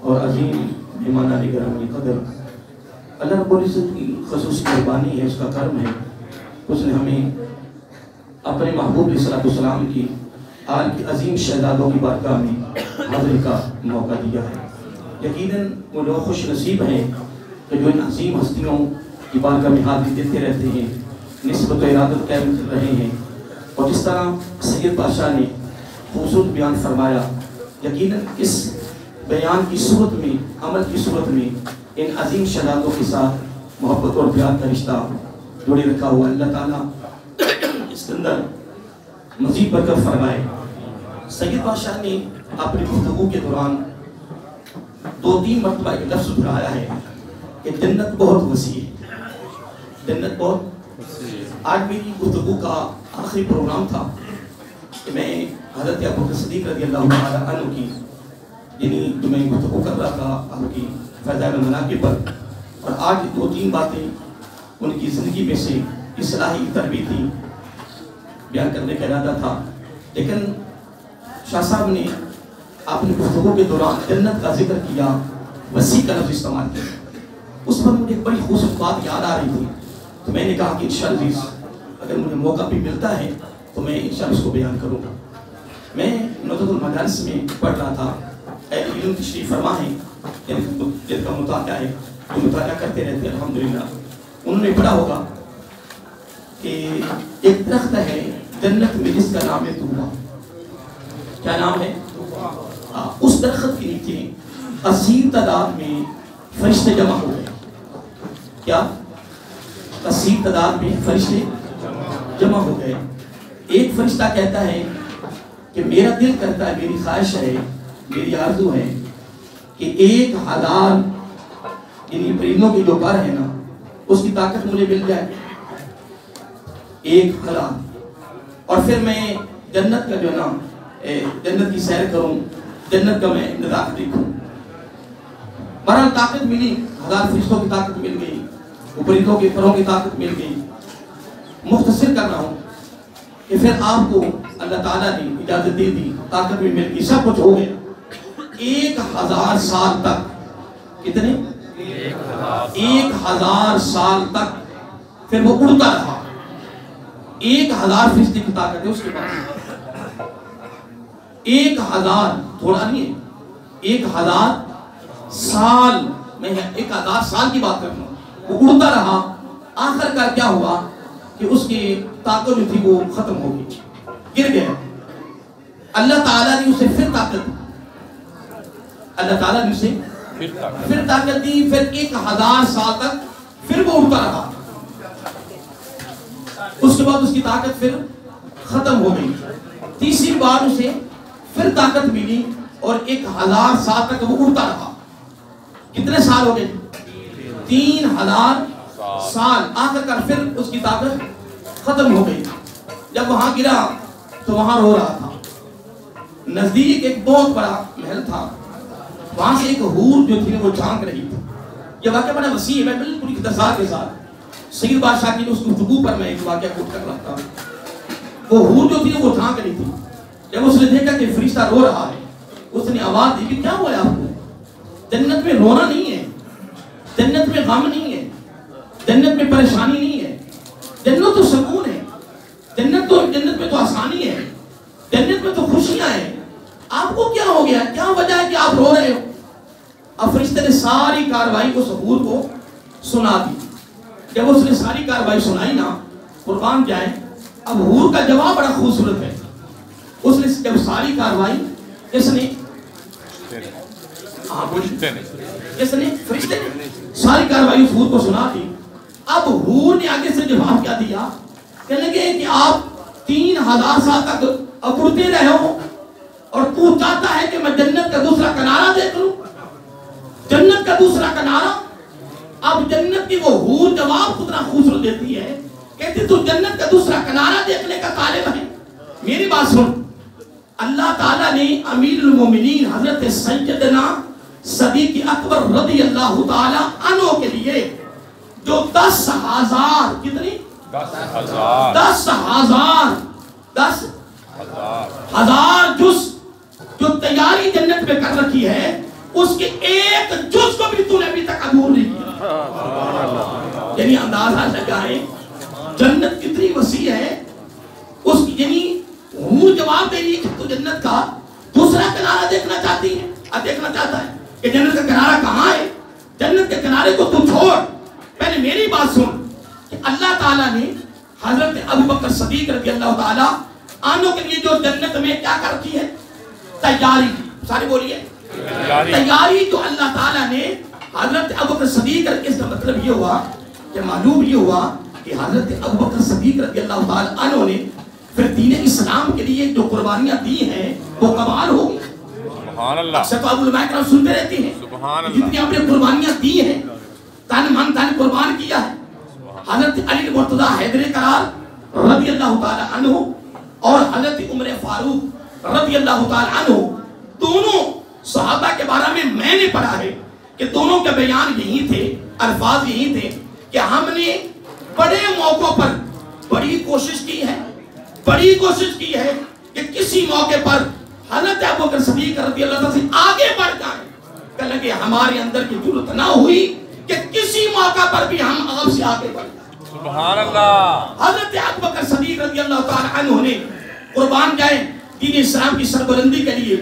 اور عظیم مہمانان گرامی قدر، اللہ رب العزت کی خصوصی مہربانی ہے، اس کا کرم ہے، اس نے ہمیں اپنے محبوب علیہ السلام کی آل کی عظیم شہزادوں کی بارگاہ میں حاضری کا موقع دیا ہے۔ یقیناً وہ لوگ خوش نصیب ہیں کہ جو ان عظیم ہستیوں کی بارگاہ میں حاضری دیتے رہتے ہیں، نسبت و ارادت قائم کر رہے ہیں۔ اور جس طرح سید بادشاہ نے خوبصورت بیان فرمایا، یقیناً اس بیان کی صورت میں، عمل کی صورت میں ان عظیم شہزادوں کے ساتھ محبت اور پیار کا رشتہ جوڑے رکھا ہوا ہے۔ اللہ تعالیٰ اس کے اندر مزید برکت فرمائے۔ سید بادشاہ نے اپنی گفتگو کے دوران 2-3 مرتبہ ایک لفظ دہرایا ہے کہ جنت بہت وسیع ہے، جنت بہت وسیع ہے۔ آج میری گفتگو کا آخری پروگرام تھا کہ میں حضرت ابوبکر صدیق رضی اللہ تعالیٰ عنہ کی یعنی جو میں گفتگو کر رہا تھا آپ کی فضائل المناقب پر، اور آج 2-3 باتیں ان کی زندگی میں سے اصلاحی تربیتی بیان کرنے کا ارادہ تھا، لیکن شاہ صاحب نے اپنی گفتگو کے دوران جنت کا ذکر کیا، وسیع کا لفظ استعمال کیا۔ اس پر مجھے ایک بڑی خوبصورت بات یاد آ رہی تھی، تو میں نے کہا کہ انشاءاللہ اگر مجھے موقع بھی ملتا ہے تو میں انشاءاللہ اس کو بیان کروں گا۔ میں نوزاد المدارس میں پڑھ رہا تھا، اہل علم تشریف فرما ہیں جن کا مطالعہ ہے، جو مطالعہ کرتے رہتے ہیں الحمدللہ، انہوں نے پڑھا ہوگا کہ ایک درخت ہے جنت میں جس کا نام ہے طوبیٰ۔ کیا نام ہے؟ اس درخت کے نیچے کثیر تعداد میں فرشتے جمع ہو گئے۔ کیا؟ کثیر تعداد میں فرشتے جمع ہو گئے۔ ایک فرشتہ کہتا ہے کہ میرا دل کرتا ہے، میری خواہش ہے، میری آرزو ہے کہ 1000 یعنی پرندوں کی جو پر ہے نا اس کی طاقت مجھے مل جائے، 1000، اور پھر میں جنت کا جو نا جنت کی سیر کروں، جنت کا میں نظارہ دیکھوں۔ بہرحال طاقت ملی، 1000 فرشتوں کی طاقت مل گئی، پرندوں کے پروں کی طاقت مل گئی۔ مختصر کر رہا ہوں کہ پھر آپ کو اللہ تعالیٰ نے اجازت دے دی، طاقت بھی مل گئی، سب کچھ ہو گیا۔ 1000 سال تک، کتنے؟ 1000 سال تک پھر وہ اڑتا رہا۔ 1000 فرشتے کی طاقت ہے اس کے پاس۔ 1000 تھوڑا نہیں ہے، 1000 سال، میں 1000 سال کی بات کر رہا ہوں، وہ اڑتا رہا۔ آخر کا کیا ہوا کہ اس کی طاقت جو تھی وہ ختم ہو گئی، گر گیا۔ اللہ تعالیٰ نے اسے پھر طاقت، اللہ تعالیٰ نے اسے پھر طاقت دی، پھر 1000 سال تک پھر وہ اڑتا رہا۔ اس کے بعد اس کی طاقت پھر ختم ہو گئی۔ تیسری بار اسے پھر طاقت ملی اور 1000 سال تک وہ اڑتا رہا۔ کتنے سال ہو گئے؟ 3000 سال۔ آخر کر پھر اس کی طاقت ختم ہو گئی۔ جب وہاں گرا تو وہاں رو رہا تھا۔ نزدیک ایک بہت بڑا محل تھا، وہاں سے ایک حور جو تھی وہ جھانک رہی تھی۔ یہ واقعہ بڑا وسیع ہے، میں بالکل اختصار کے ساتھ سید بادشاہ کی اس گفتگو پر میں ایک واقعہ کوٹ کر رہا تھا۔ وہ حور جو تھی وہ جھانک رہی تھی۔ جب اس نے دیکھا کہ فرشتہ رو رہا ہے، اس نے آواز دی کہ کیا ہوا ہے آپ کو؟ جنت میں رونا نہیں ہے، جنت میں غم نہیں ہے، جنت میں پریشانی نہیں ہے، جنت تو سکون ہے، جنت میں تو آسانی ہے، جنت میں تو خوشیاں ہیں، آپ کو کیا ہو گیا؟ کیا وجہ ہے کہ آپ رو رہے ہو؟ اب فرشتے نے ساری کاروائی کو حور کو سنا دی۔ جب اس نے ساری کاروائی سنائی نا، قربان جائے، اب حور کا جواب بڑا خوبصورت ہے۔ اس نے جب ساری کاروائی اس نے فرشتے نے ساری کاروائی اس حور کو سنا دی۔ اب حور نے آگے سے جواب کیا دیا، کہنے لگے کہ آپ 3000 سال تک اب اڑتے رہے ہو اور تو چاہتا ہے کہ میں جنت کا دوسرا کنارہ دیکھ لوں، جنت کا دوسرا کنارہ۔ اب جنت کی وہ حور جواب خودنا خوبصورت دیتی ہے، کہتی تو جنت کا دوسرا کنارہ دیکھنے کا طالب ہے۔ میری بات سن، اللہ تعالیٰ نے امیر المومنین حضرت سیدنا صدیق اکبر رضی اللہ تعالیٰ عنہ کے لیے جو 10,000 کتنی 10,000 جز جو تیاری جنت میں کر رکھی ہے، اس کے ایک جز کو بھی تو نے ابھی تک عبور نہیں کیا. یعنی اندازہ لگائیں جنت کتنی وسیع ہے. اس کی یعنی حور جواب دے رہی ہے کہ تو جنت کا دوسرا کنارہ دیکھنا چاہتی ہے. اب دیکھنا چاہتا ہے کہ جنت کا کنارہ کہاں ہے. جنت کے کنارے کو تو چھوڑ, پہلے میری بات سن کہ اللہ تعالیٰ نے حضرت ابوبکر صدیق رضی اللہ تعالیٰ عنہ کے لیے جو جنت میں کیا کر رکھی ہے, تیاری. سارے بولیے تیاری جو اللہ تعالیٰ نے حضرت ابوبکر صدیق. اس کا مطلب یہ ہوا کہ معلوم یہ ہوا کہ حضرت ابوبکر صدیق رضی اللہ تعالیٰ عنہ نے پھر دین اسلام کے لیے جو قربانیاں دی ہیں وہ کمال ہو گئی. سبحان اللہ. اکثر تو علماء کرام سنتے رہتے ہیں جتنی آپ نے قربانیاں دی ہیں, تن من دھن قربان کیا ہے. حضرت علی مرتضیٰ حیدر کرار رضی اللہ تعالیٰ عنہ اور حضرت عمر فاروق رضی اللہ تعالیٰ عنہ, دونوں صحابہ کے بارے میں نے پڑھا ہے کہ دونوں کے بیان یہی تھے, الفاظ یہی تھے کہ ہم نے بڑے موقعوں پر بڑی کوشش کی ہے کہ کسی موقع پر حضرت ابوبکر صدیق رضی اللہ عنہ سے آگے بڑھ جائیں. کہ لگے ہمارے اندر کی ضرورت نہ ہوئی کہ کسی موقع پر بھی ہم آپ سے آگے بڑھ جائیں. سبحان اللہ. حضرت ابوبکر صدیق رضی اللہ تعالی عنہ نے قربان جائیں دین اسلام کی سربلندی کے لیے,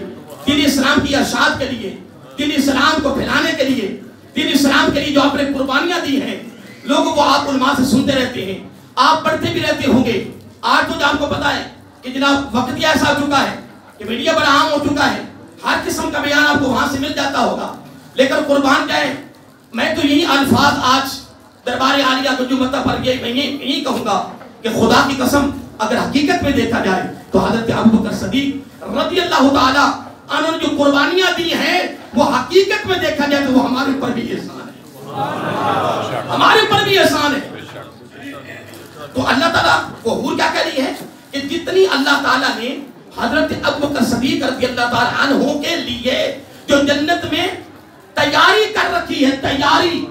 دین اسلام کی ارشاد کے لیے, دین اسلام کو پھیلانے کے لیے, دین اسلام کے لیے جو آپ نے قربانیاں دی ہیں. لوگ وہ آپ علماء سے سنتے رہتے ہیں, آپ پڑھتے بھی رہتے ہوں گے. آج تو آپ کو پتا ہے کہ جناب وقت ایسا ہو چکا ہے کہ میڈیا بڑا عام ہو چکا ہے, ہر قسم کا بیان آپ کو وہاں سے مل جاتا ہوگا. لیکن قربان جائیں, میں تو یہی الفاظ آج دربار عالیہ کو جو مطلب پر میں یہی کہوں گا کہ خدا کی قسم اگر حقیقت میں دیکھا جائے تو حضرت ابوبکر صدیق رضی اللہ تعالی عنہ نے جو قربانیاں دی ہیں وہ حقیقت میں دیکھا جائے تو وہ ہمارے اوپر بھی احسان ہے, ہمارے اوپر بھی احسان ہے. تو اللہ تعالیٰ کو حور کیا کہہ رہی ہے کہ جتنی اللہ تعالیٰ نے حضرت ابوبکر صدیق رضی اللہ تعالیٰ عنہ کے لیے جو جنت میں تیاری کر رکھی ہے, تیاری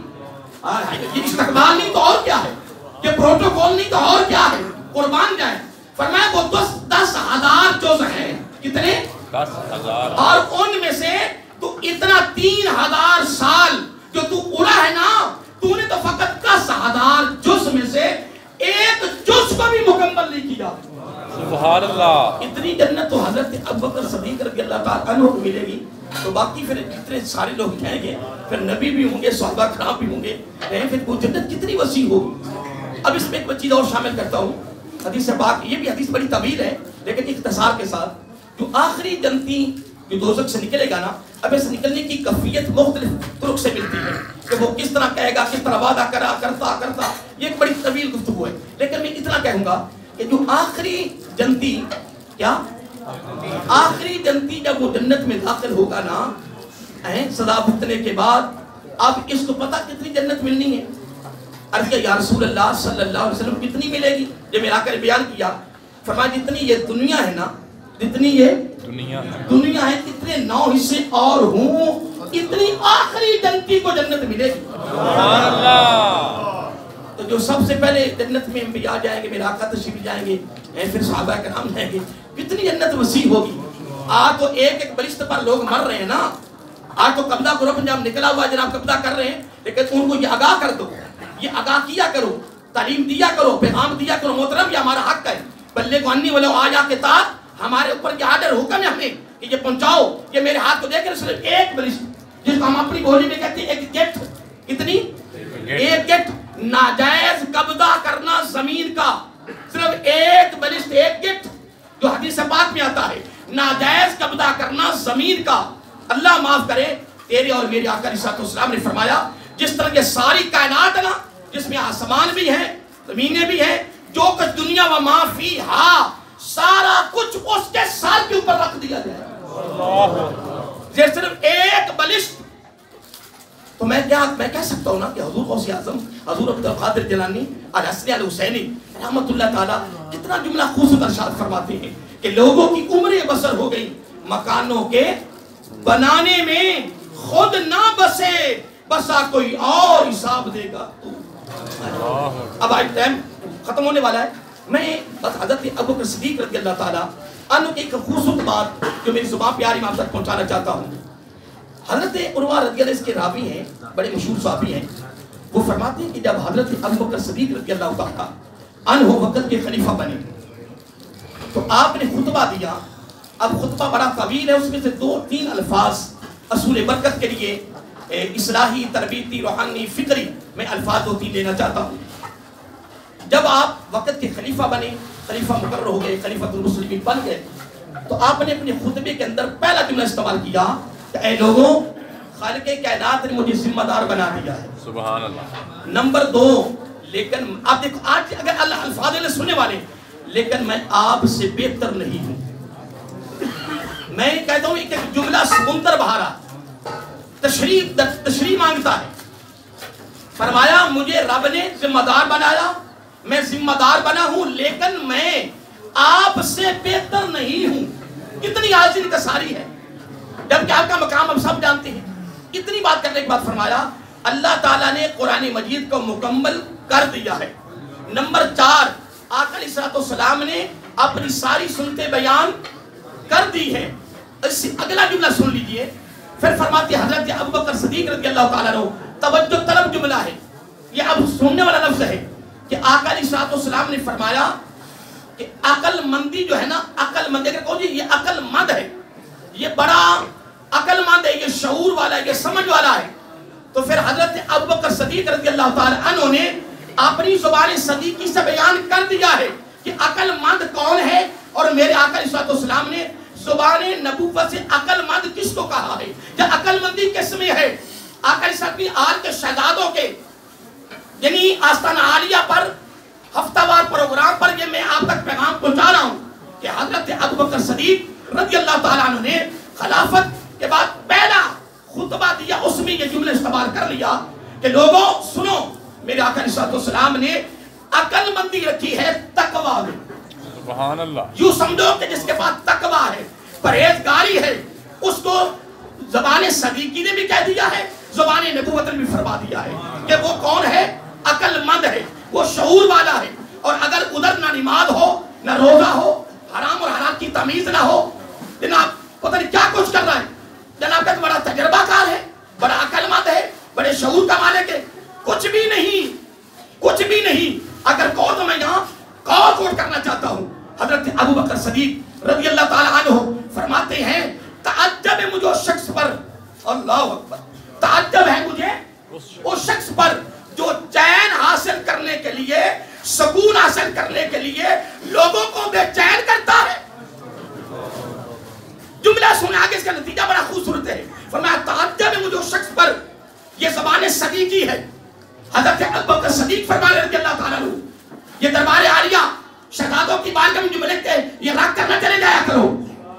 یہ استقبال نہیں تو اور کیا ہے, یہ پروٹوکول نہیں تو اور کیا ہے. قربان جائیں فرمایا وہ 10,000 جز ہیں. کتنے؟ 10,000. اور ان میں سے تو اتنا 3,000 سال جو تو اڑا ہے نا, تو نے تو فقط 10,000 جز میں سے ایک جز کو بھی مکمل نہیں کیا. سبحان اللہ. اتنی جنت تو حضرت ابوبکر صدیق رضی اللہ تعالیٰ عنہ کو ملے گی. تو باقی پھر جتنے سارے لوگ جائیں گے, پھر نبی بھی ہوں گے, صحابہ کرام بھی ہوں گے, پھر وہ جنت کتنی وسیع ہوگی. اب اس میں ایک چیز اور شامل کرتا ہوں, حدیث پاک, یہ بھی حدیث بڑی طویل ہے لیکن اختصار کے ساتھ. جو آخری جنتی جو دوزخ سے نکلے گا نا, اب اس نکلنے کی کیفیت مختلف طرق سے ملتی ہے کہ وہ کس طرح کہے گا, کس طرح وعدہ کرتا, یہ ایک بڑی طویل گفتگو ہے. لیکن میں اتنا کہوں گا کہ جو آخری جنتی, کیا آخری جنتی جب وہ جنت میں داخل ہوگا نا سزا بھگتنے کے بعد, اب اس کو پتہ کتنی جنت ملنی ہے. عرض کیا یا رسول اللہ صلی اللہ علیہ وسلم کتنی ملے گی. جب میں آ کر بیان کیا فرمایا جتنی یہ دنیا ہے نا, جتنی یہ دنیا ہے, اتنے 9 حصے اور ہوں, اتنی آخری جنتی کو جنت ملے گی. سبحان اللہ. تو جو سب سے پہلے جنت میں انبیاء جائیں گے, میرے آقا تشریف جائیں گے, پھر صحابہ کرام جائیں گے, کتنی جنت وسیع ہوگی. آج تو ایک بلشت پر لوگ مر رہے ہیں نا, آج تو قبضہ کرو پنجاب نکلا ہوا جناب قبضہ کر رہے ہیں, لیکن ان کو یہ آگاہ کر دو, یہ آگاہ کیا کرو, تعلیم دیا کرو, پیغام دیا کرو, محترم یہ ہمارا حق ہے. بلغوا عنی ولو آیا کے ساتھ ہمارے اوپر یہ آرڈر حکم ہے ہمیں کہ یہ پہنچاؤ. یہ میرے ہاتھ کو دیکھ کر صرف ایک بلشت جس کو ہم اپنی بولی میں کہتے ہیں ایک گیٹ, کتنی ایک گیٹ ناجائز قبضہ کرنا زمین کا, صرف ایک بلشت, ایک گیٹ, جو حدیث پاک میں آتا ہے ناجائز قبضہ کرنا زمین کا. اللہ معاف کرے, تیرے اور میرے آقا علیہ السلام نے فرمایا جس طرح یہ ساری کائنات ہے نا, جس میں آسمان بھی ہیں, زمینیں بھی ہیں, جو کچھ دنیا و ما فیہا, سارا کچھ اس کے سر کے اوپر رکھ دیا جائے. یہ صرف ایک بلشت. تو میں کہہ سکتا ہوں نا کہ حضور غوث اعظم حضور عبد القادر جیلانی الحسنی الحسینی رحمت اللہ تعالیٰ کتنا جملہ خوبصورت ارشاد فرماتے ہیں کہ لوگوں کی عمریں بسر ہو گئی مکانوں کے بنانے میں, خود نہ بسے بسا کوئی اور حساب دے گا. اب آج ٹائم ختم ہونے والا ہے. میں بس حضرت ابوبکر صدیق رضی اللہ تعالیٰ عنہ کی ایک خوبصورت بات جو میری زبان پیاری میں آپ تک پہنچانا چاہتا ہوں. حضرت عروہ رضی اللہ عنہ کے راوی ہیں، بڑے مشہور صحابی ہیں، وہ فرماتے ہیں کہ جب حضرت ابوبکر صدیق رضی اللہ تعالیٰ عنہ وقت کے خلیفہ بنے تو آپ نے خطبہ دیا. اب خطبہ بڑا طویل ہے، اس میں سے 2-3 الفاظ اصول برکت کے لیے اصلاحی، تربیتی، روحانی، فکری میں الفاظ 2-3 لینا چاہتا ہوں. جب آپ وقت کے خلیفہ بنے، خلیفہ مقرر ہو گئے، خلیفۃ المسلمین بن گئے، تو آپ نے اپنے خطبے کے اندر پہلا جملہ استعمال کیا کہ اے لوگوں، خالق کائنات نے مجھے ذمہ دار بنا دیا ہے. سبحان اللہ. نمبر 2، لیکن آپ دیکھو آج اگر اللہ الفاظ نے سننے والے، لیکن میں آپ سے بہتر نہیں ہوں. میں کہتا ہوں ایک جملہ سمندر بہارا تشریح مانگتا ہے. فرمایا مجھے رب نے ذمہ دار بنایا، میں ذمہ دار بنا ہوں، لیکن میں آپ سے بہتر نہیں ہوں. کتنی عاجزی انکساری ہے، جبکہ آپ کا مقام ہم سب جانتے ہیں. اتنی بات کرنے کے بعد فرمایا اللہ تعالیٰ نے قرآن مجید کو مکمل کر دیا ہے. نمبر 4، آقا علیہ السلام نے اپنی ساری سنتیں بیان کر دی ہے. اس سے اگلا جملہ سن لیجئے. پھر فرماتے ہیں حضرت ابوبکر صدیق رضی اللہ تعالیٰ عنہ، توجہ طلب جملہ ہے، یہ اب سننے والا لفظ ہے کہ آقا علیہ السلام نے فرمایا کہ عقل مندی جو ہے نا، عقل مند، اگر کہو جی یہ عقل مند ہے، یہ بڑا عقل مند ہے، یہ شعور والا ہے، یہ سمجھ والا ہے. تو پھر حضرت ابوبکر صدیق رضی اللہ تعالیٰ عنہ نے اپنی زبان صدیقی سے بیان کر دیا ہے کہ عقل مند کون ہے. اور میرے آقا علیہ السلام نے زبان نبوت سے عقل مند کس کو کہا ہے، یا عقل مندی کس میں ہے. آقا علیہ السلام آج کے شہزادوں کے یعنی آستانہ عالیہ پر ہفتہ وار پروگرام پر یہ میں آپ تک پیغام پہنچا رہا ہوں کہ حضرت ابوبکر صدیق رضی اللہ تعالیٰ عنہ نے خلافت کے بعد پہلا خطبہ دیا، اس میں یہ جملے استعمال کر لیا کہ لوگوں سنو، میرے آقا علیہ السلام نے عقل مندی رکھی ہے تقویٰ میں. سبحان اللہ. یوں سمجھو کہ جس کے پاس تقویٰ ہے، پرہیزگاری ہے، اس کو زبان صدیقی نے بھی کہہ دیا ہے، زبان نبوت نے بھی فرما دیا ہے کہ وہ کون ہے، عقل مند ہے، وہ شعور والا ہے. اور اگر ادھر نہ نماز ہو، نہ روزہ ہو، حرام اور حلال کی تمیز نہ ہو، جناب پتہ نہیں کیا کچھ کر رہا ہے. جناب کا بڑا تجربہ کار ہے، بڑا عقل مند ہے، بڑے شعور کا مالک ہے. کچھ بھی نہیں، کچھ بھی نہیں. اگر کہو تو میں یہاں کال کوٹ کرنا چاہتا ہوں. حضرت ابوبکر صدیق رضی اللہ تعالیٰ عنہ فرماتے ہیں تعجب ہے مجھے اس شخص پر، اللہ اکبر، تعجب ہے مجھے اس شخص پر جو چین حاصل کرنے کے لیے، سکون حاصل کرنے کے لیے لوگوں کو بے چین کرتا ہے. جملہ سنے آگے، اس کا نتیجہ بڑا خوبصورت ہے. فرمایا تعجب ہے مجھے اس شخص پر، یہ زبان صدیقی ہے. حضرت ابوبکر صدیق فرمانے رضی اللہ تعالیٰ عنہ، یہ دربار عالیہ شہزادوں کی بارگاہ میں جملے لکھتے ہیں، یہ راگ کرنا چلے جایا کرو.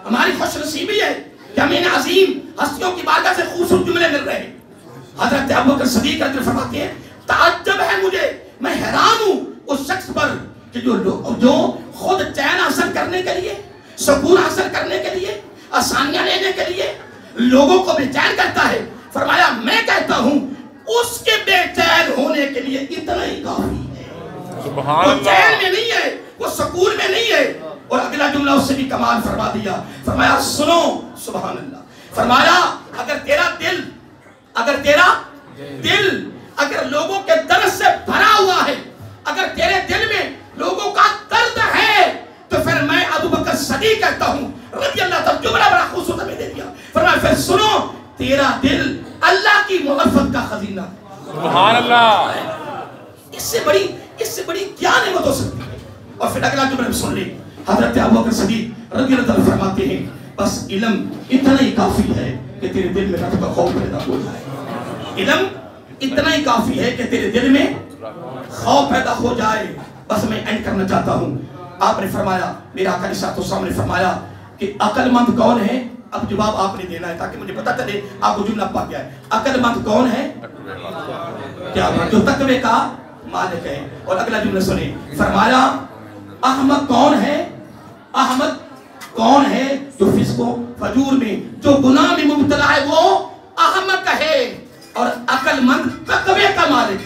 ہماری خوش نصیبی ہے کہ ہمیں عظیم ہستیوں کی بارگاہ سے خوبصورت جملے مل رہے ہیں. حضرت ابوبکر صدیق رضی اللہ فرماتے ہیں تعجب ہے مجھے، میں حیران ہوں اس شخص پر کہ جو خود چین حاصل کرنے کے لیے، سکون حاصل کرنے کے لیے، آسانیاں لینے کے لیے لوگوں کو بے چین کرتا ہے. فرمایا میں کہتا ہوں اس کے بے چین ہونے کے لیے اتنا ہی کافی ہے. سبحان وہ اللہ. چین میں نہیں ہے، وہ سکون میں نہیں ہے. اور اگلا جملہ اس سے بھی کمال فرما دیا. فرمایا سنو، سبحان اللہ. فرمایا اگر تیرا دل اگر لوگوں کے درد سے بھرا ہوا ہے، اگر تیرے دل میں لوگوں کا درد ہے، تو پھر میں ابوبکر صدیق کہتا ہوں رضی اللہ تعالیٰ. جملہ بڑا خوبصورت میں دے دیا. فرمایا پھر سنو، تیرا دل اللہ کی معرفت کا خزینہ ہے. سبحان اللہ. اس سے بڑی کیا نعمت ہو سکتی ہے. اور پھر اگلا جملہ سن لیں. حضرت ابوبکر صدیق رضی اللہ تعالیٰ فرماتے ہیں بس علم اتنا ہی کافی ہے کہ تیرے دل میں رب کا خوف پیدا ہو جائے. علم اتنا ہی کافی ہے کہ تیرے دل میں خوف پیدا ہو جائے. بس میں اینڈ کرنا چاہتا ہوں. آپ نے فرمایا، میرا آقا علیہ السلام نے فرمایا کہ عقل مند کون ہے. اب جواب آپ نے دینا ہے تاکہ مجھے پتہ چلے آپ کو جملہ پا گیا ہے. عقل مند کون ہے؟ کیا جو تقوی کا مالک ہے. اور اگلا جملہ سنیں. فرمایا احمد کون ہے؟ احمد کون ہے جو فسق و فجور میں، جو گناہ میں مبتلا ہے، وہ احمد ہے. اور عقل مند تقوی کا مالک.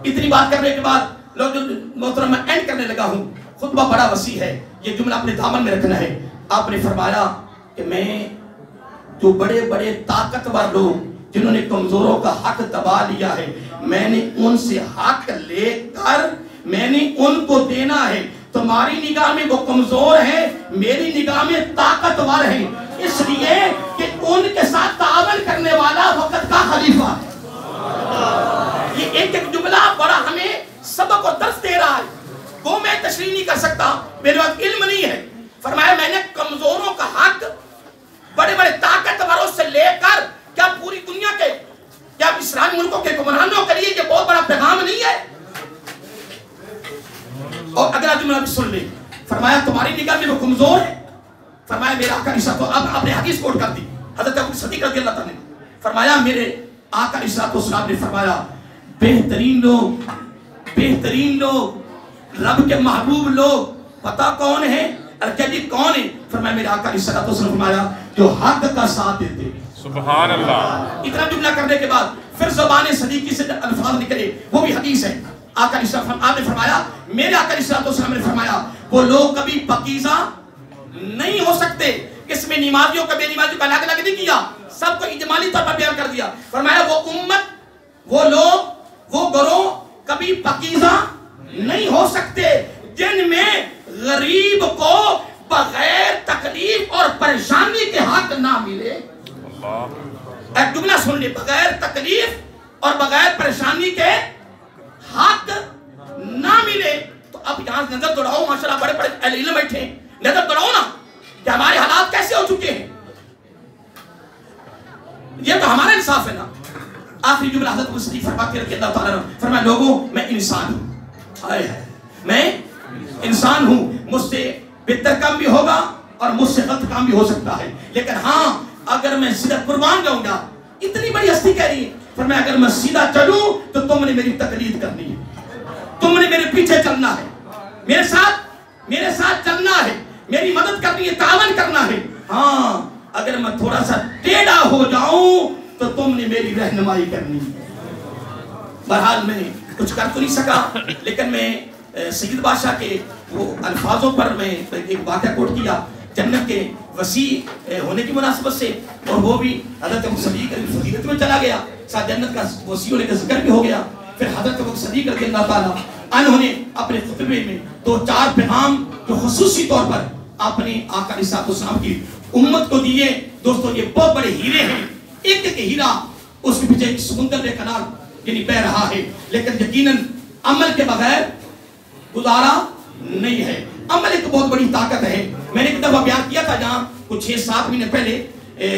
اتنی بات کرنے کے بعد لوگ محترم میں اینڈ کرنے لگا ہوں. خطبہ بڑا وسیع ہے، یہ جملہ اپنے دامن میں رکھنا ہے. آپ نے فرمایا کہ میں جو بڑے بڑے طاقتور لوگ جنہوں نے کمزوروں کا حق دبا لیا ہے، میں نے ان سے حق لے کر میں نے ان کو دینا ہے. تمہاری نگاہ میں وہ کمزور ہے، میری نگاہ میں طاقتور ہے، اس لیے کہ ان کے ساتھ تعاون کرنے والا وقت کا خلیفہ ہے. یہ ایک ایک جملہ بڑا ہمیں سبق و درس دے رہا ہے. وہ میں تشریح نہیں کر سکتا، میرے پاس علم نہیں ہے. فرمایا میں نے کمزوروں کا حق بڑے بڑے طاقتوروں سے لے کر، کیا پوری دنیا کے، کیا اسلامی ملکوں کے حکمرانوں کے لیے یہ بہت بڑا پیغام نہیں ہے؟ اور اگلا جملہ بھی سن لیں. فرمایا تمہاری نگاہ میں وہ کمزور ہے. فرمایا میرا آقا علیہ الصلوۃ والسلام، اب آپ نے حدیث کوٹ کر دی حضرت ابو صدیق رضی اللہ تعالیٰ نے. فرمایا میرے آقا علیہ الصلوۃ والسلام نے فرمایا بہترین لوگ رب کے محبوب لوگ پتہ کون ہیں؟ جی کون ہے؟ فرمایا میرے آقا علیہ الصلوۃ والسلام فرمایا جو حق کا ساتھ دیتے. سبحان اللہ. اتنا جملہ کرنے کے بعد پھر زبان صدیقی سے الفاظ نکلے، وہ بھی حدیث ہے. آقا علیہ السلام آپ نے فرمایا، میرے آقا علیہ السلام نے فرمایا وہ لوگ کبھی پاکیزہ نہیں ہو سکتے. اس میں نمازیوں کا بے نمازیوں کا الگ الگ نہیں کیا، سب کو اجمالی طور پر بیان کر دیا. فرمایا وہ امت، وہ لوگ، وہ گروہ کبھی پاکیزہ نہیں ہو سکتے جن میں غریب کو بغیر تکلیف اور پریشانی کے حق نہ ملے. ایک جملہ سن لے، بغیر تکلیف اور بغیر پریشانی کے حق نہ ملے. تو اب یہاں نظر دوڑاؤ، ماشاءاللہ بڑے بڑے اہل علم بیٹھے ہیں، نظر دوڑاؤ نا کہ ہمارے حالات کیسے ہو چکے ہیں. یہ تو ہمارا انصاف ہے نا. آخری جملہ حضرت ابو صدیق فرماتے رضی اللہ تعالیٰ عنہ، فرمایا لوگوں میں انسان ہوں، میں انسان ہوں، مجھ سے بہتر کام بھی ہوگا اور مجھ سے غلط کام بھی ہو سکتا ہے، لیکن ہاں اگر میں سیدھا قربان جاؤں گا. اتنی بڑی ہستی کہہ رہی ہے. فرمایا اگر میں سیدھا چلوں تو تم نے میری تقلید کرنی ہے، تم نے میرے پیچھے چلنا ہے، میرے ساتھ چلنا ہے، میری مدد کرنی ہے، تعاون کرنا ہے. ہاں اگر میں تھوڑا سا ٹیڑھا ہو جاؤں تو تم نے میری رہنمائی کرنی ہے. بہرحال میں کچھ کر تو نہیں سکا، لیکن میں سید بادشاہ کے وہ الفاظوں پر میں ایک واقعہ کوٹ کیا جنت کے وسیع ہونے کی مناسبت سے، اور وہ بھی حضرت ابو صدیق کی فضیلت میں چلا گیا، ساتھ جنت کا وسیع ہونے کا ذکر بھی ہو گیا. پھر حضرت ابو صدیق رضی اللہ تعالیٰ عنہ نے اپنے خطبے میں 2-4 پیغام جو خصوصی طور پر اپنے آقا علیہ السلام کی امت کو دیے. دوستو یہ بہت بڑے ہیرے ہیں، ایک ایک ہیرا اس کے پیچھے ایک سمندر کے کنار یعنی بہ رہا ہے، لیکن یقیناً عمل کے بغیر گزارا نہیں ہے. عمل ایک بہت بڑی طاقت ہے. میں نے ایک دفعہ بیان کیا تھا جہاں کچھ 6-7 مہینے پہلے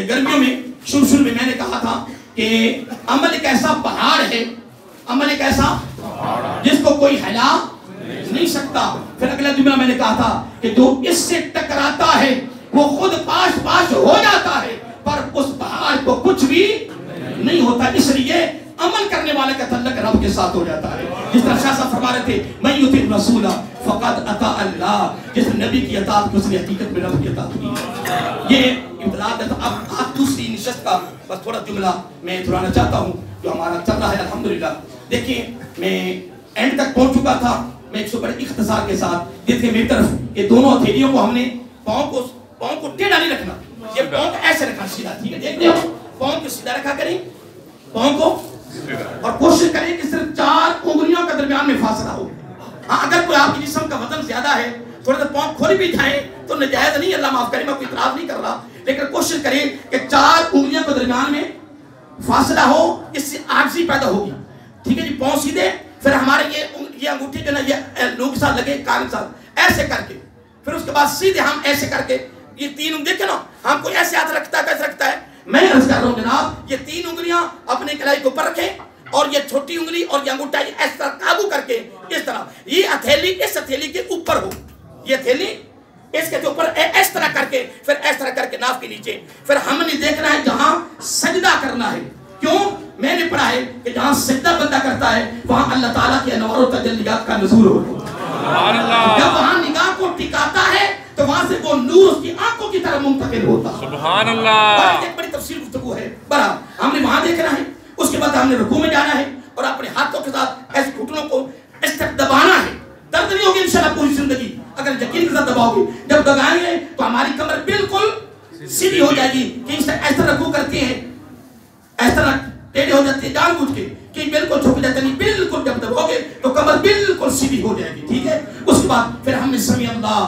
گرمیوں میں شروع میں نے کہا تھا کہ عمل ایک ایسا پہاڑ ہے، عمل ایک ایسا جس کو کوئی ہلا نہیں سکتا. پھر اگلا جملہ میں نے کہا تھا کہ جو اس سے ٹکراتا ہے وہ خود پاش ہو جاتا ہے، پر اس پہاڑ کو کچھ بھی نہیں ہوتا. اس لیے عمل کرنے والے کا تعلق رب کے ساتھ ہو جاتا ہے. جس طرح شاہ صاحب فرما رہے تھے من یطع الرسول فقد اطاع اللہ، جس نے نبی کی اطاعت کی اس نے حقیقت میں رب کی اطاعت کی. یہ امتداد ہے. تو اب دوسری نشست کا بس تھوڑا جملہ میں دہرانا چاہتا ہوں جو ہمارا چل رہا ہے الحمدللہ. دیکھیے میں اینڈ تک پہنچ چکا تھا، میں 100 بڑے اختصار کے ساتھ. دیکھیے میری طرف یہ دونوں ہتھیلیوں کو ہم نے پاؤں کو ٹیڑھا نہیں رکھنا، یہ پاؤں ایسے رکھنا سیدھا. ٹھیک ہے، دیکھتے ہو پاؤں کو سیدھا رکھا کریں، پاؤں کو، اور کوشش کریں کہ صرف 4 انگلیوں کے درمیان میں فاصلہ ہو. ہاں اگر کوئی آپ کی جسم کا وزن زیادہ ہے تھوڑا سا پاؤں کھول بھی جائیں تو نجائز نہیں، اللہ معاف کرے، میں کوئی اعتراض نہیں کر رہا، لیکن کوشش کریں کہ 4 انگلیوں کے درمیان میں فاصلہ ہو، اس سے عاجزی پیدا ہوگی. ٹھیک ہے جی، پاؤں سیدھے، پھر ہمارے یہ انگوٹھی جو نا یہ لوگ کے ساتھ لگے کان کے ساتھ ایسے کر کے، پھر اس کے بعد سیدھے ہم ایسے کر کے یہ 3 دیکھیں نا، ہم کوئی ایسے ہاتھ رکھتا ہے کیسے رکھتا ہے. میں عرض کر رہا ہوں جناب، یہ 3 انگلیاں اپنے کلائی کے اوپر رکھیں اور یہ چھوٹی انگلی اور یہ انگوٹھا اس طرح قابو کر کے اس طرح، یہ ہتھیلی اس ہتھیلی کے اوپر ہو، یہ ہتھیلی اس کے اوپر اس طرح کر کے، پھر اس طرح کر کے ناف کے نیچے. پھر ہم نے دیکھنا ہے جہاں سجدہ کرنا ہے. کیوں؟ میں نے پڑھا ہے کہ جہاں سجدہ بندہ کرتا ہے وہاں اللہ تعالیٰ کے انوار و تجلیات کا نزول ہوتا ہے. جب وہاں نگاہ کو ٹکاتا ہے تو وہاں سے وہ نور اس کی آنکھوں کی طرف منتقل ہوتا ہے. سبحان اللہ. ایک بڑی تفصیل گفتگو ہے. برا ہم نے وہاں دیکھنا ہے، اس کے بعد ہم نے رکوع میں جانا ہے اور اپنے ہاتھوں کے ساتھ ایسے گھٹنوں کو اس طرح دبانا ہے. درد نہیں ہوگی انشاءاللہ پوری زندگی اگر یقین کے ساتھ دباؤ گے. جب دبائیں گے تو ہماری کمر بالکل سیدھی ہو جائے گی کہ اس طرح رکوع کرتے ہیں، اس طرح ٹیڑھے ہو جاتے ہیں جان بوجھ کے کہ بالکل جھک جاتے نہیں، بالکل جب دبو گے تو کمر بالکل سیدھی ہو جائے گی، ٹھیک ہے. اس کے بعد پھر ہم نے سمیع اللہ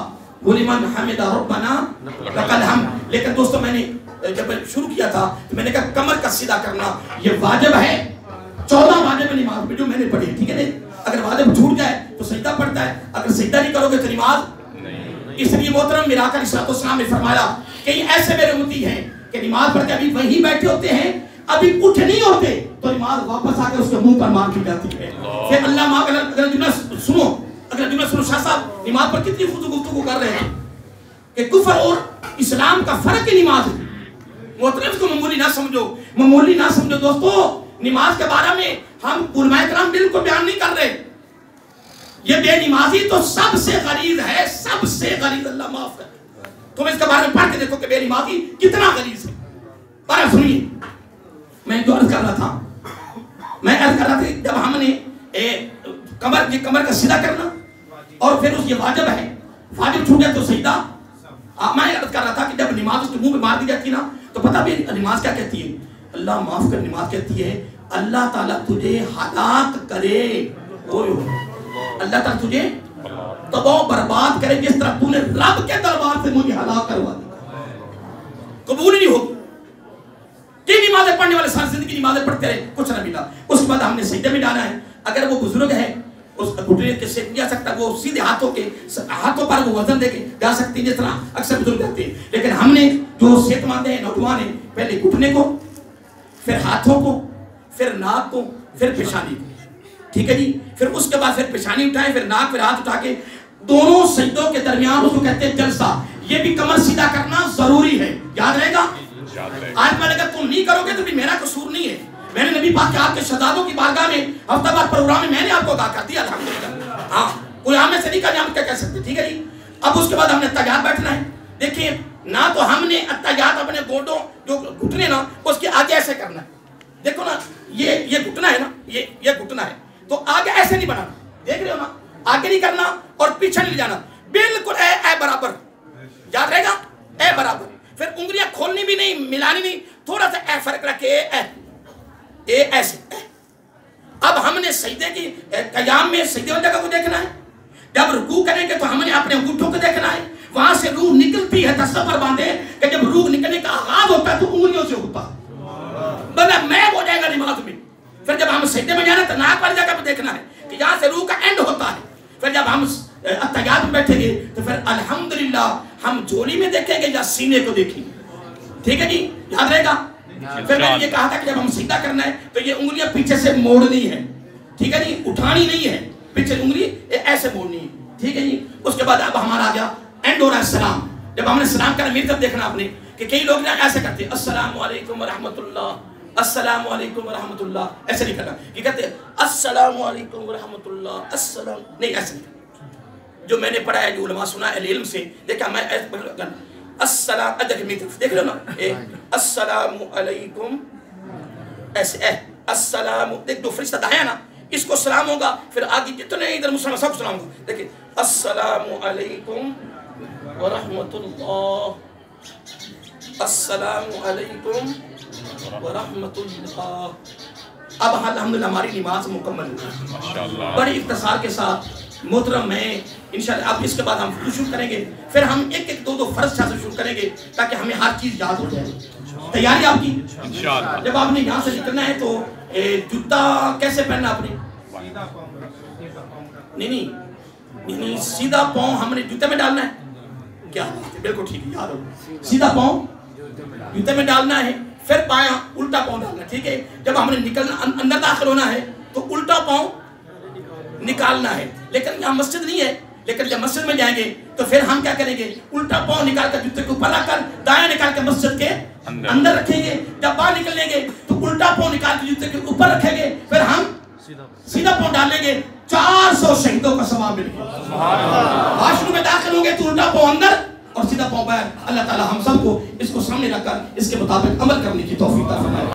ولمن حمد ربنا لک الحمد. لیکن دوستو میں نے جب شروع کیا تھا تو میں نے کہا کمر کا سیدھا کرنا یہ واجب ہے، 14 واجب نماز میں جو میں نے پڑھی، ٹھیک ہے. اگر واجب چھوٹ جائے تو سجدہ پڑتا ہے، اگر سجدہ نہیں کرو گے تو نماز. اس لیے محترم میرا آقا علیہ السلام نے فرمایا کہ ایسے میرے امتی ہیں کہ نماز پڑھ کے ابھی وہیں بیٹھے ہوتے ہیں، ابھی اٹھ نہیں ہوتے تو نماز واپس آ کے اس کے منہ پر مار دی جاتی ہے. پھر اللہ ماں اگر جملہ سنو شاہ صاحب نماز پر کتنی گفتگو کر رہے ہیں کہ کفر اور اسلام کا فرق ہی نماز ہے. محترم اس کو معمولی نہ سمجھو دوستو. نماز کے بارے میں ہم علماء کرام بالکل بیان نہیں کر رہے. یہ بے نمازی تو سب سے غلیظ ہے، سب سے غلیظ، اللہ معاف کر. تم اس کے بارے میں پڑھ کے دیکھو کہ بے نمازی کتنا غلیظ ہے. بارہ سنیے، میں جو عرض کر رہا تھا کہ جب ہم نے کمر کا سیدھا کرنا اور پھر اس یہ واجب ہے، واجب چھوٹ جائے تو سجدہ. میں عرض کر رہا تھا کہ جب نماز اس کے منہ پہ مار دی جاتی نا تو پتہ بھی نماز کیا کہتی ہے؟ اللہ معاف کر. نماز کہتی ہے اللہ تعالیٰ تجھے ہلاک کرے، اللہ تعالیٰ تجھے تباہ و برباد کرے جس طرح تو نے رب کے دربار سے مجھے ہلاک کروا دیا. قبول نہیں ہوگی. تین نمازیں پڑھنے والے ساری زندگی نمازیں پڑھتے رہے، کچھ نہ ملا. اس کے بعد ہم نے سجدے میں ڈالا ہے. اگر وہ بزرگ ہے اس گھٹنے کے سے نہیں جا سکتا، وہ سیدھے ہاتھوں پر وہ وزن دے کے جا سکتے ہیں جس طرح اکثر بزرگ جاتے ہیں. لیکن ہم نے جو صحت مند ہیں نوجوان ہیں، پہلے گھٹنے کو، پھر ہاتھوں کو، پھر ناک کو، پھر پیشانی کو، ٹھیک ہے جی. پھر اس کے بعد پھر پیشانی اٹھائیں، پھر ناک، پھر ہاتھ اٹھا کے دونوں سجدوں کے درمیان اس کو کہتے ہیں جلسہ. یہ بھی کمر سیدھا کرنا ضروری ہے، یاد رہے گا. آج میں نے کہا تم نہیں کرو گے تو بھی میرا قصور نہیں ہے. میں نے نبی پاک کے آپ کے شہزادوں کی بارگاہ میں ہفتہ وار پروگرام میں نے آپ کو کہا کر دیا الحمدللہ. ہاں کوئی ہم میں سے نہیں کہا ہم کیا کہہ سکتے، ٹھیک ہے جی. اب اس کے بعد ہم نے اتحیات بیٹھنا ہے. دیکھیں نہ تو ہم نے اتحیات اپنے گوڈوں جو گھٹنے نا اس کے آگے ایسے کرنا ہے. دیکھو نا یہ گھٹنا ہے نا، یہ گھٹنا ہے تو آگے ایسے نہیں بنانا، دیکھ رہے ہو نا، آگے نہیں کرنا اور پیچھے نہیں جانا، بالکل اے برابر. یاد رہے گا اے برابر. پھر انگلیاں کھولنی بھی نہیں، ملانی نہیں، تھوڑا سا اے فرق رکھے، اے ایسے. اب ہم نے سجدے کی قیام میں سجدے والی جگہ کو دیکھنا ہے. جب رکوع کریں گے تو ہم نے اپنے انگوٹھوں کو دیکھنا ہے. وہاں سے روح نکلتی ہے، تصور باندھے کہ جب روح نکلنے کا آغاز ہوتا ہے تو انگلیوں سے ہوتا ہے، بندہ میب ہو جائے گا نماز میں. پھر جب ہم سجدے میں جانا تو ناک والی جگہ پہ دیکھنا ہے کہ یہاں سے روح کا اینڈ ہوتا ہے. پھر جب ہم اتحیات میں بیٹھیں گے تو پھر الحمدللہ ہم جولی میں دیکھیں گے یا سینے کو دیکھیں گے، ٹھیک ہے جی. یاد رہے گا. پھر میں نے یہ کہا تھا کہ جب ہم سجدہ کرنا ہے تو یہ انگلیاں پیچھے سے موڑنی ہے، ٹھیک ہے جی، اٹھانی نہیں ہے، پیچھے انگلی ایسے موڑنی ہے، ٹھیک ہے جی. اس کے بعد اب ہمارا آ گیا اینڈ ہو رہا ہے سلام. جب ہم نے سلام کرنا میری طرف دیکھنا آپ نے کہ کئی لوگ ایسے کرتے ہیں السلام علیکم ورحمۃ اللہ، السلام علیکم ورحمۃ اللہ، ایسے نہیں کرنا. یہ کہتے ہیں السلام علیکم ورحمۃ اللہ، السلام نہیں، ایسے نہیں. جو میں نے پڑھا ہے جو علماء سنا ہے علم سے دیکھا میں السلام دیکھ لو نا، السلام علیکم ایسے السلام. دیکھ دو فرشتہ دایا نا، اس کو سلام ہوگا، پھر آگے جتنے ادھر مسلمان سب سلام ہوگا. دیکھیں السلام علیکم ورحمۃ اللہ، السلام علیکم ورحمۃ اللہ. اب الحمدللہ ہماری نماز مکمل ہوئی بڑی اختصار کے ساتھ. محترم میں انشاءاللہ اب اس کے بعد ہم شروع کریں گے، پھر ہم ایک ایک دو فرض سے شروع کریں گے تاکہ ہمیں ہر چیز یاد ہو جائے. تیاری آپ کی؟ جب آپ نے یہاں سے نکلنا ہے تو جوتا کیسے پہننا آپ نے؟ نہیں سیدھا پاؤں ہم نے جوتے میں ڈالنا ہے. کیا بالکل ٹھیک ہے، یاد ہو. سیدھا پاؤں جوتے میں ڈالنا ہے، پھر پایاں الٹا پاؤں ڈالنا ہے، ٹھیک ہے. جب ہم نے نکلنا اندر داخل ہونا ہے تو الٹا پاؤں نکالنا ہے. لیکن یہاں مسجد نہیں ہے، لیکن جب مسجد میں جائیں گے تو پھر ہم کیا کریں گے؟ الٹا پاؤں نکال کر جوتے کو اوپر رکھ کر دایاں نکال کے مسجد کے اندر رکھیں گے. جب باہر نکلیں گے تو الٹا پاؤں نکال کے جوتے کے اوپر رکھیں گے، پھر ہم سیدھا پاؤں ڈالیں گے. 400 شہیدوں کا ثواب ملے گا. واش روم میں داخل ہوں گے تو الٹا پاؤں اندر اور سیدھا پاؤں باہر. اللہ تعالی ہم سب کو اس کو سامنے رکھ کر اس کے مطابق عمل کرنے کی توفیق عطا فرمائے.